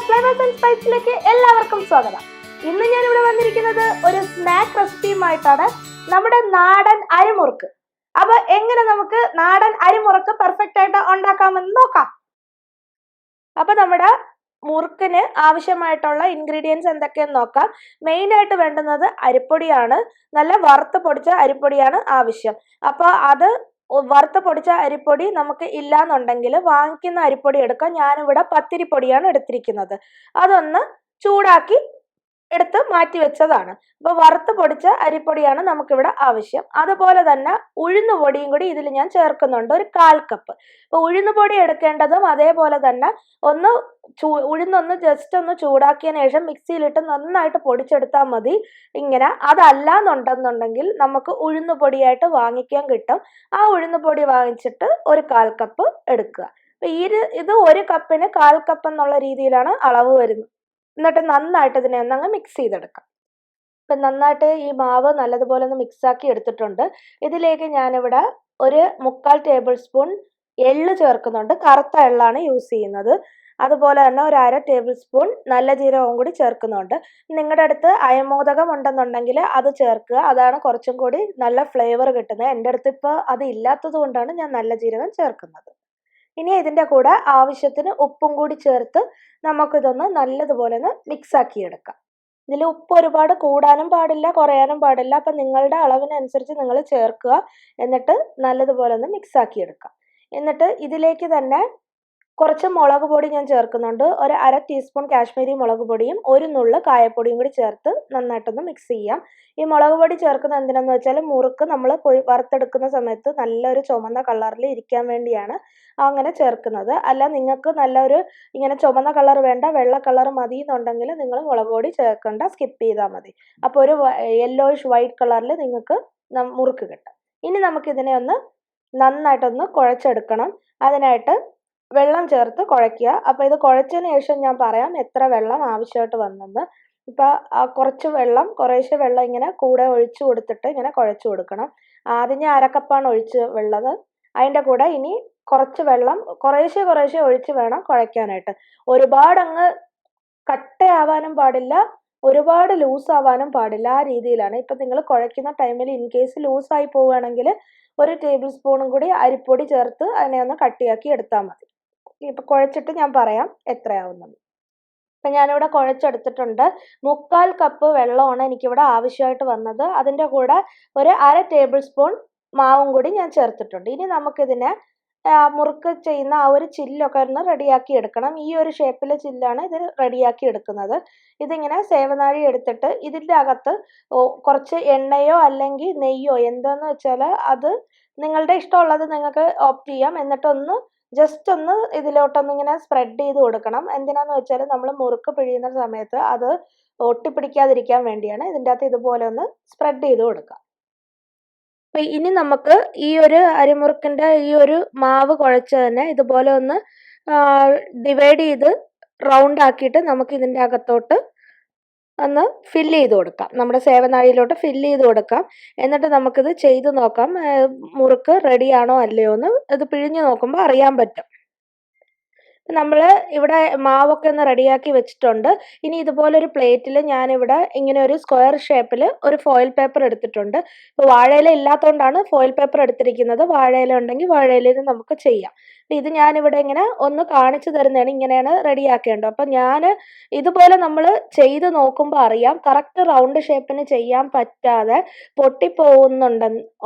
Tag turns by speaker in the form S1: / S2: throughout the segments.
S1: Flavours and സ്പൈസിലേക്ക് എല്ലാവർക്കും സ്വാഗതം. ഇന്ന് ഞാൻ ഇവിടെ വന്നിരിക്കുന്നത് ഒരു സ്നാക്ക് റെസിപ്പിയുമായിട്ടാണ്, നമ്മുടെ നാടൻ അരിമുറുക്ക്. അപ്പൊ എങ്ങനെ നമുക്ക് നാടൻ അരിമുറുക്ക് പെർഫെക്റ്റ് ആയിട്ട് ഉണ്ടാക്കാമെന്ന് നോക്കാം. അപ്പൊ നമ്മുടെ മുറുക്കിന് ആവശ്യമായിട്ടുള്ള ഇൻഗ്രീഡിയൻസ് എന്തൊക്കെയെന്ന് നോക്കാം. മെയിൻ ആയിട്ട് വേണ്ടുന്നത് അരിപ്പൊടിയാണ്. നല്ല വറുത്ത് പൊടിച്ച അരിപ്പൊടിയാണ് ആവശ്യം. അപ്പോൾ അത് വറുത്ത് പൊടിച്ച അരിപ്പൊടി നമുക്ക് ഇല്ലാന്നുണ്ടെങ്കിൽ വാങ്ങിക്കുന്ന അരിപ്പൊടി എടുക്കാം. ഞാനിവിടെ പത്തിരിപ്പൊടിയാണ് എടുത്തിരിക്കുന്നത്. അതൊന്ന് ചൂടാക്കി എടുത്ത് മാറ്റി വെച്ചതാണ്. അപ്പോൾ വറുത്ത് പൊടിച്ച അരിപ്പൊടിയാണ് നമുക്കിവിടെ ആവശ്യം. അതുപോലെ തന്നെ ഉഴുന്ന് പൊടിയും കൂടി ഇതിൽ ഞാൻ ചേർക്കുന്നുണ്ട്, ഒരു 1/4 കപ്പ്. അപ്പോൾ ഉഴുന്ന് പൊടി എടുക്കേണ്ടതും അതേപോലെ തന്നെ ഉഴുന്നൊന്ന് ജസ്റ്റ് ഒന്ന് ചൂടാക്കിയതിന് ശേഷം മിക്സിയിലിട്ട് നന്നായിട്ട് പൊടിച്ചെടുത്താൽ മതി. ഇങ്ങനെ അതല്ലാന്നുണ്ടെന്നുണ്ടെങ്കിൽ നമുക്ക് ഉഴുന്ന് പൊടിയായിട്ട് വാങ്ങിക്കാൻ കിട്ടും. ആ ഉഴുന്ന് പൊടി വാങ്ങിച്ചിട്ട് ഒരു 1/4 കപ്പ് എടുക്കുക. അപ്പോൾ ഇത് 1 കപ്പിന് 1/4 കപ്പ് എന്നുള്ള രീതിയിലാണ് അളവ് വരുന്നത്. എന്നിട്ട് നന്നായിട്ട് ഇതിനെ ഒന്നങ്ങ് മിക്സ് ചെയ്തെടുക്കാം. ഇപ്പം നന്നായിട്ട് ഈ മാവ് നല്ലതുപോലെ ഒന്ന് മിക്സാക്കി എടുത്തിട്ടുണ്ട്. ഇതിലേക്ക് ഞാനിവിടെ ഒരു 3/4 ടേബിൾ സ്പൂൺ എള്ള് ചേർക്കുന്നുണ്ട്. കറുത്ത എള്ളാണ് യൂസ് ചെയ്യുന്നത്. അതുപോലെ തന്നെ ഒരു 1/2 ടേബിൾ സ്പൂൺ നല്ല ജീരകവും കൂടി ചേർക്കുന്നുണ്ട്. നിങ്ങളുടെ അടുത്ത് അയമോദകം ഉണ്ടെന്നുണ്ടെങ്കിൽ അത് ചേർക്കുക, അതാണ് കുറച്ചും കൂടി നല്ല ഫ്ലേവർ കിട്ടുന്നത്. എൻ്റെ അടുത്ത് ഇപ്പോൾ അത് ഇല്ലാത്തത് കൊണ്ടാണ് ഞാൻ നല്ല ജീരകം ചേർക്കുന്നത്. ഇനി ഇതിൻ്റെ കൂടെ ആവശ്യത്തിന് ഉപ്പും കൂടി ചേർത്ത് നമുക്കിതൊന്ന് നല്ലതുപോലെ ഒന്ന് മിക്സാക്കി എടുക്കാം. ഇതിൽ ഉപ്പ് ഒരുപാട് കൂടാനും പാടില്ല, കുറയാനും പാടില്ല. അപ്പം നിങ്ങളുടെ അളവിനനുസരിച്ച് നിങ്ങൾ ചേർക്കുക. എന്നിട്ട് നല്ലതുപോലെ ഒന്ന് മിക്സാക്കി എടുക്കാം. എന്നിട്ട് ഇതിലേക്ക് തന്നെ കുറച്ച് മുളക് പൊടി ഞാൻ ചേർക്കുന്നുണ്ട്. ഒരു 1/2 ടീസ്പൂൺ കാശ്മീരി മുളക് പൊടിയും ഒരു നുള്ള് കായപ്പൊടിയും കൂടി ചേർത്ത് നന്നായിട്ടൊന്ന് മിക്സ് ചെയ്യാം. ഈ മുളക് പൊടി ചേർക്കുന്നത് എന്തിനാന്ന് വെച്ചാൽ മുറുക്ക് നമ്മൾ വറുത്തെടുക്കുന്ന സമയത്ത് നല്ലൊരു ചുമന്ന കളറിൽ ഇരിക്കാൻ വേണ്ടിയാണ് അങ്ങനെ ചേർക്കുന്നത്. അല്ല നിങ്ങൾക്ക് നല്ലൊരു ഇങ്ങനെ ചുമന്ന കളർ വേണ്ട, വെള്ള കളർ മതി എന്നുണ്ടെങ്കിൽ നിങ്ങൾ മുളക് പൊടി ചേർക്കേണ്ട, സ്കിപ്പ് ചെയ്താൽ മതി. അപ്പോൾ ഒരു യെല്ലോയിഷ് വൈറ്റ് കളറിൽ നിങ്ങൾക്ക് മുറുക്ക് കിട്ടും. ഇനി നമുക്കിതിനെ ഒന്ന് നന്നായിട്ടൊന്ന് കുഴച്ചെടുക്കണം. അതിനായിട്ട് വെള്ളം ചേർത്ത് കുഴയ്ക്കുക. അപ്പോൾ ഇത് കുഴച്ചതിന് ശേഷം ഞാൻ പറയാം എത്ര വെള്ളം ആവശ്യമായിട്ട് വന്നെന്ന്. ഇപ്പോൾ കുറേശ്ശെ വെള്ളം ഇങ്ങനെ കൂടെ ഒഴിച്ചു കൊടുത്തിട്ട് ഇങ്ങനെ കുഴച്ചു കൊടുക്കണം. ആദ്യം ഞാൻ 1/2 കപ്പാണ് ഉള്ളത്. അതിൻ്റെ കൂടെ ഇനി കുറച്ച് വെള്ളം കുറേശ്ശെ ഒഴിച്ച് വേണം കുഴയ്ക്കാനായിട്ട്. ഒരുപാട് അങ്ങ് കട്ടയാവാനും പാടില്ല, ഒരുപാട് ലൂസ് ആവാനും പാടില്ല. ആ രീതിയിലാണ്. ഇപ്പം നിങ്ങൾ കുഴയ്ക്കുന്ന ടൈമിൽ ഇൻ കേസ് ലൂസായി പോവുകയാണെങ്കിൽ 1 ടേബിൾ സ്പൂണും കൂടി അരിപ്പൊടി ചേർത്ത് അതിനെ ഒന്ന് കട്ടിയാക്കി എടുത്താൽ മതി. ഇപ്പം കുഴച്ചിട്ട് ഞാൻ പറയാം എത്രയാവുന്നത്. ഇപ്പം ഞാനിവിടെ കുഴച്ചെടുത്തിട്ടുണ്ട്. 3/4 കപ്പ് വെള്ളമാണ് എനിക്കിവിടെ ആവശ്യമായിട്ട് വന്നത്. അതിൻ്റെ കൂടെ ഒരു 1/2 ടേബിൾ സ്പൂൺ മാവും കൂടി ഞാൻ ചേർത്തിട്ടുണ്ട്. ഇനി നമുക്കിതിനെ മുറുക്ക് ചെയ്യുന്ന ആ ഒരു ചില്ലൊക്കെ ഒന്ന് റെഡിയാക്കി എടുക്കണം. ഈ ഒരു ഷേപ്പിൽ ചില്ലാണ് ഇത് റെഡിയാക്കി എടുക്കുന്നത്. ഇതിങ്ങനെ സേവനാഴി എടുത്തിട്ട് ഇതിൻ്റെ അകത്ത് കുറച്ച് എണ്ണയോ അല്ലെങ്കിൽ നെയ്യോ എന്താണെന്ന് വെച്ചാൽ അത് നിങ്ങളുടെ ഇഷ്ടമുള്ളത് നിങ്ങൾക്ക് ഓപ്റ്റ് ചെയ്യാം. എന്നിട്ടൊന്ന് ജസ്റ്റ് ഒന്ന് ഇതിലോട്ടൊന്നിങ്ങനെ സ്പ്രെഡ് ചെയ്ത് കൊടുക്കണം. എന്തിനാന്ന് വെച്ചാൽ നമ്മൾ മുറുക്ക് പിഴിയുന്ന സമയത്ത് അത് ഒട്ടിപ്പിടിക്കാതിരിക്കാൻ വേണ്ടിയാണ്. ഇതിൻ്റെ അകത്ത് ഇതുപോലെ ഒന്ന് സ്പ്രെഡ് ചെയ്ത് കൊടുക്കുക. അപ്പം ഇനി നമുക്ക് ഈ ഒരു അരിമുറുക്കിൻ്റെ ഈ ഒരു മാവ് കുഴച്ച് തന്നെ ഇതുപോലെ ഒന്ന് ഡിവൈഡ് ചെയ്ത് റൗണ്ട് ആക്കിയിട്ട് നമുക്ക് ഇതിൻ്റെ അകത്തോട്ട് ഒന്ന് ഫില്ല് ചെയ്ത് കൊടുക്കാം. നമ്മുടെ സേവനാഴിയിലോട്ട് ഫില്ല് ചെയ്ത് കൊടുക്കാം. എന്നിട്ട് നമുക്കിത് ചെയ്ത് നോക്കാം മുറുക്ക് റെഡിയാണോ അല്ലയോ എന്ന്. ഇത് പിഴിഞ്ഞ് നോക്കുമ്പോൾ അറിയാൻ പറ്റും. നമ്മൾ ഇവിടെ മാവൊക്കെ ഒന്ന് റെഡിയാക്കി വെച്ചിട്ടുണ്ട്. ഇനി ഇതുപോലൊരു പ്ലേറ്റിൽ ഞാനിവിടെ ഇങ്ങനെ ഒരു സ്ക്വയർ ഷേപ്പിൽ ഒരു ഫോയിൽ പേപ്പർ എടുത്തിട്ടുണ്ട്. ഇപ്പോൾ വാഴയില ഇല്ലാത്തതുകൊണ്ടാണ് ഫോയിൽ പേപ്പർ എടുത്തിരിക്കുന്നത്. വാഴയില ഉണ്ടെങ്കിൽ വാഴയിലയിൽ നമുക്ക് ചെയ്യാം. ഇത് ഞാനിവിടെ ഇങ്ങനെ ഒന്ന് കാണിച്ചു തരുന്നതാണ്, ഇങ്ങനെയാണ് റെഡിയാക്കേണ്ടത്. അപ്പം ഞാൻ ഇതുപോലെ നമ്മൾ ചെയ്ത് നോക്കുമ്പോൾ അറിയാം കറക്റ്റ് റൗണ്ട് ഷേപ്പിന് ചെയ്യാൻ പറ്റാതെ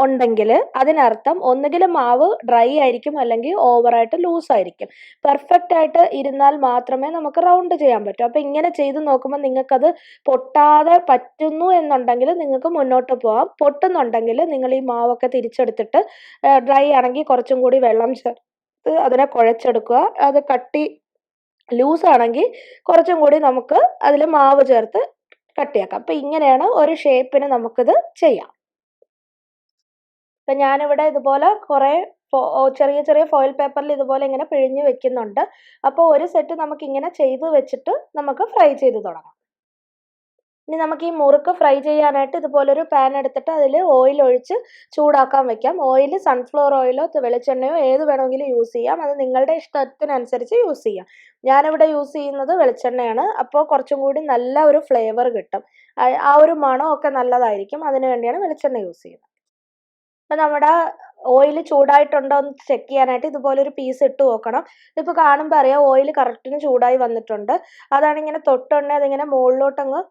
S1: ഉണ്ടെങ്കിൽ അതിനർത്ഥം ഒന്നുകിൽ മാവ് ഡ്രൈ ആയിരിക്കും അല്ലെങ്കിൽ ഓവറായിട്ട് ലൂസ് ആയിരിക്കും. പെർഫെക്റ്റ് ആയിട്ട് ഇരുന്നാൽ മാത്രമേ നമുക്ക് റൗണ്ട് ചെയ്യാൻ പറ്റൂ. അപ്പോൾ ഇങ്ങനെ ചെയ്ത് നോക്കുമ്പോൾ നിങ്ങൾക്കത് പൊട്ടാതെ പറ്റുന്നു എന്നുണ്ടെങ്കിൽ നിങ്ങൾക്ക് മുന്നോട്ട് പോകാം. പൊട്ടുന്നുണ്ടെങ്കിൽ നിങ്ങൾ ഈ മാവൊക്കെ തിരിച്ചെടുത്തിട്ട് ഡ്രൈ ആണെങ്കിൽ കുറച്ചും കൂടി വെള്ളം ചേർത്ത് അതിനെ കുഴച്ചെടുക്കുക. അത് കട്ടി ലൂസ് ആണെങ്കിൽ കുറച്ചും കൂടി നമുക്ക് അതിൽ മാവ് ചേർത്ത് കട്ടിയാക്കാം. അപ്പം ഇങ്ങനെയാണ് ഒരു ഷേപ്പിന് നമുക്കിത് ചെയ്യാം. അപ്പം ഞാനിവിടെ ഇതുപോലെ കുറേ ചെറിയ ചെറിയ ഫോയിൽ പേപ്പറിൽ ഇതുപോലെ ഇങ്ങനെ പിഴിഞ്ഞ് വെക്കുന്നുണ്ട്. അപ്പോൾ ഒരു സെറ്റ് നമുക്കിങ്ങനെ ചെയ്ത് വെച്ചിട്ട് നമുക്ക് ഫ്രൈ ചെയ്ത് തുടങ്ങാം. ഇനി നമുക്ക് ഈ മുറുക്ക് ഫ്രൈ ചെയ്യാനായിട്ട് ഇതുപോലൊരു പാൻ എടുത്തിട്ട് അതിൽ ഓയിൽ ഒഴിച്ച് ചൂടാക്കാൻ വെക്കാം. ഓയിൽ സൺഫ്ലവർ ഓയിലോ വെളിച്ചെണ്ണയോ ഏത് വേണമെങ്കിലും യൂസ് ചെയ്യാം. അത് നിങ്ങളുടെ ഇഷ്ടത്തിനനുസരിച്ച് യൂസ് ചെയ്യാം. ഞാനിവിടെ യൂസ് ചെയ്യുന്നത് വെളിച്ചെണ്ണയാണ്. അപ്പോൾ കുറച്ചും കൂടി നല്ല ഒരു ഫ്ലേവർ കിട്ടും. ആ ഒരു മണമൊക്കെ നല്ലതായിരിക്കും. അതിനു വേണ്ടിയാണ് വെളിച്ചെണ്ണ യൂസ് ചെയ്യുന്നത്. അപ്പം നമ്മുടെ ഓയിൽ ചൂടായിട്ടുണ്ടോ എന്ന് ചെക്ക് ചെയ്യാനായിട്ട് ഇതുപോലൊരു പീസ് ഇട്ട് നോക്കണം. ഇതിപ്പോൾ കാണുമ്പോൾ അറിയാം ഓയിൽ കറക്റ്റിന് ചൂടായി വന്നിട്ടുണ്ട്. അതാണ് ഇങ്ങനെ തൊട്ടുടനെ അതിങ്ങനെ മുകളിലോട്ടങ്ങ്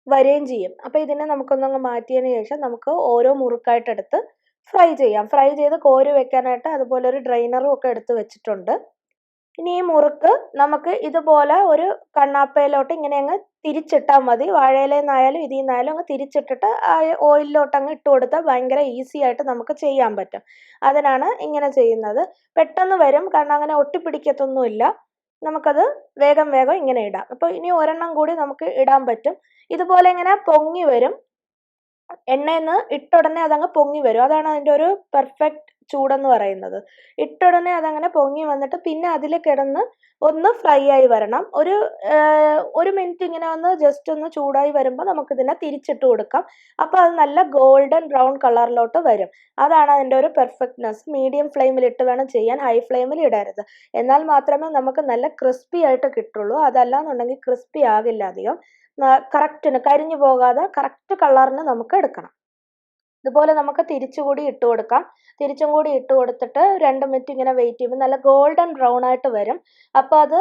S1: വരികയും ചെയ്യും. അപ്പോൾ ഇതിനെ നമുക്കൊന്നങ്ങ് മാറ്റിയതിന് ശേഷം നമുക്ക് ഓരോ മുറുക്കായിട്ടെടുത്ത് ഫ്രൈ ചെയ്യാം. ഫ്രൈ ചെയ്ത് കോരി വെക്കാനായിട്ട് അതുപോലെ ഒരു ഡ്രൈനറും ഒക്കെ എടുത്ത് വെച്ചിട്ടുണ്ട്. ഇനി ഈ മുറുക്ക് നമുക്ക് ഇതുപോലെ ഒരു കണ്ണാപ്പയിലോട്ട് ഇങ്ങനെ അങ്ങ് തിരിച്ചിട്ടാൽ മതി. വാഴയിലേന്നായാലും ഇതിൽ നിന്നായാലും അങ്ങ് തിരിച്ചിട്ടിട്ട് ആ ഓയിലിലോട്ട് അങ്ങ് ഇട്ട് കൊടുത്താൽ ഭയങ്കര ഈസി ആയിട്ട് നമുക്ക് ചെയ്യാൻ പറ്റും. അതിനാണ് ഇങ്ങനെ ചെയ്യുന്നത്. പെട്ടെന്ന് വരും, കാരണം അങ്ങനെ ഒട്ടിപ്പിടിക്കത്തൊന്നുമില്ല. നമുക്കത് വേഗം വേഗം ഇങ്ങനെ ഇടാം. അപ്പോൾ ഇനി ഒരെണ്ണം കൂടി നമുക്ക് ഇടാൻ പറ്റും. ഇതുപോലെ ഇങ്ങനെ പൊങ്ങി വരും. എണ്ണയിൽ ഇട്ടുടനെ അതങ്ങ് പൊങ്ങി വരും. അതാണ് അതിൻ്റെ ഒരു പെർഫെക്റ്റ് ചൂടെന്ന് പറയുന്നത്. ഇട്ടുടനെ അതങ്ങനെ പൊങ്ങി വന്നിട്ട് പിന്നെ അതിൽ കിടന്ന് ഒന്ന് ഫ്രൈ ആയി വരണം. ഒരു മിനിറ്റ് ഇങ്ങനെ ഒന്ന് ജസ്റ്റ് ഒന്ന് ചൂടായി വരുമ്പോൾ നമുക്കിതിനെ തിരിച്ചിട്ട് കൊടുക്കാം. അപ്പോൾ അത് നല്ല ഗോൾഡൻ ബ്രൗൺ കളറിലോട്ട് വരും. അതാണ് അതിൻ്റെ ഒരു പെർഫെക്റ്റ്നെസ്. മീഡിയം ഫ്ലെയിമിലിട്ട് വേണം ചെയ്യാൻ, ഹൈ ഫ്ലെയിമിൽ ഇടരുത്. എന്നാൽ മാത്രമേ നമുക്ക് നല്ല ക്രിസ്പി ആയിട്ട് കിട്ടുള്ളൂ. അതല്ലാന്നുണ്ടെങ്കിൽ ക്രിസ്പി ആകില്ല അധികം. കറക്റ്റിന് കരിഞ്ഞു പോകാതെ കറക്റ്റ് കളറിന് നമുക്ക് എടുക്കണം. ഇതുപോലെ നമുക്ക് തിരിച്ചും കൂടി ഇട്ട് കൊടുക്കാം. തിരിച്ചും കൂടി ഇട്ട് കൊടുത്തിട്ട് 2 മിനിറ്റ് ഇങ്ങനെ വെയിറ്റ് ചെയ്യുമ്പോൾ നല്ല ഗോൾഡൻ ബ്രൗൺ ആയിട്ട് വരും. അപ്പോൾ അത്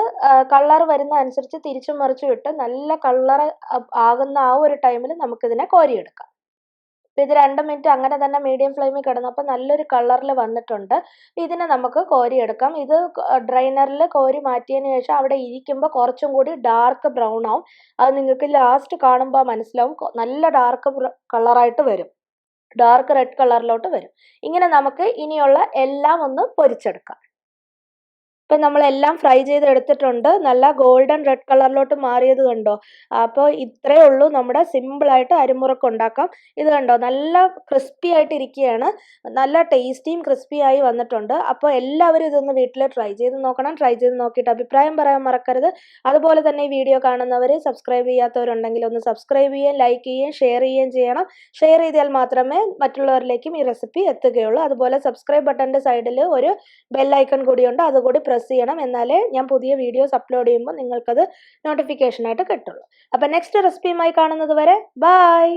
S1: കളർ വരുന്ന അനുസരിച്ച് തിരിച്ചും മറിച്ചും ഇട്ട് നല്ല കളർ ആകുന്ന ആ ഒരു ടൈമിൽ നമുക്കിതിനെ കോരിയെടുക്കാം. അപ്പോൾ ഇത് 2 മിനിറ്റ് അങ്ങനെ തന്നെ മീഡിയം ഫ്ലെയിമിൽ കിടന്നപ്പോൾ നല്ലൊരു കളറിൽ വന്നിട്ടുണ്ട്. ഇതിനെ നമുക്ക് കോരിയെടുക്കാം. ഇത് ഡ്രൈനറിൽ കോരി മാറ്റിയതിന് ശേഷം അവിടെ ഇരിക്കുമ്പോൾ കുറച്ചും കൂടി ഡാർക്ക് ബ്രൗൺ ആവും. അത് നിങ്ങൾക്ക് ലാസ്റ്റ് കാണുമ്പോൾ മനസ്സിലാവും. നല്ല ഡാർക്ക് കളറായിട്ട് വരും. ഡാർക്ക് റെഡ് കളറിലോട്ട് വരും. ഇങ്ങനെ നമുക്ക് ഇനിയുള്ള എല്ലാം ഒന്ന് പൊരിച്ചെടുക്കാം. ഇപ്പം നമ്മളെല്ലാം ഫ്രൈ ചെയ്ത് എടുത്തിട്ടുണ്ട്. നല്ല ഗോൾഡൻ റെഡ് കളറിലോട്ട് മാറിയത് കണ്ടോ? അപ്പോൾ ഇത്രയേ ഉള്ളൂ, നമ്മുടെ സിമ്പിളായിട്ട് അരിമുറുക്ക് ഉണ്ടാക്കാം. ഇത് കണ്ടോ, നല്ല ക്രിസ്പി ആയിട്ട് ഇരിക്കുകയാണ്. നല്ല ടേസ്റ്റിയും ക്രിസ്പിയായി വന്നിട്ടുണ്ട്. അപ്പോൾ എല്ലാവരും ഇതൊന്ന് വീട്ടിൽ ട്രൈ ചെയ്ത് നോക്കണം. ട്രൈ ചെയ്ത് നോക്കിയിട്ട് അഭിപ്രായം പറയാൻ മറക്കരുത്. അതുപോലെ തന്നെ ഈ വീഡിയോ കാണുന്നവർ സബ്സ്ക്രൈബ് ചെയ്യാത്തവരുണ്ടെങ്കിൽ ഒന്ന് സബ്സ്ക്രൈബ് ചെയ്യുകയും ലൈക്ക് ചെയ്യുകയും ഷെയർ ചെയ്യുകയും ചെയ്യണം. ഷെയർ ചെയ്താൽ മാത്രമേ മറ്റുള്ളവരിലേക്കും ഈ റെസിപ്പി എത്തുകയുള്ളൂ. അതുപോലെ സബ്സ്ക്രൈബ് ബട്ടൻ്റെ സൈഡിൽ ഒരു ബെല്ലൈക്കൺ കൂടിയുണ്ട്, അതുകൂടി പ്രസ് ചെയ്യണം. എന്നാലേ ഞാൻ പുതിയ വീഡിയോസ് അപ്ലോഡ് ചെയ്യുമ്പോൾ നിങ്ങൾക്കത് നോട്ടിഫിക്കേഷൻ ആയിട്ട് കിട്ടുള്ളൂ. അപ്പം നെക്സ്റ്റ് റെസിപ്പിയുമായി കാണുന്നത് വരെ ബൈ.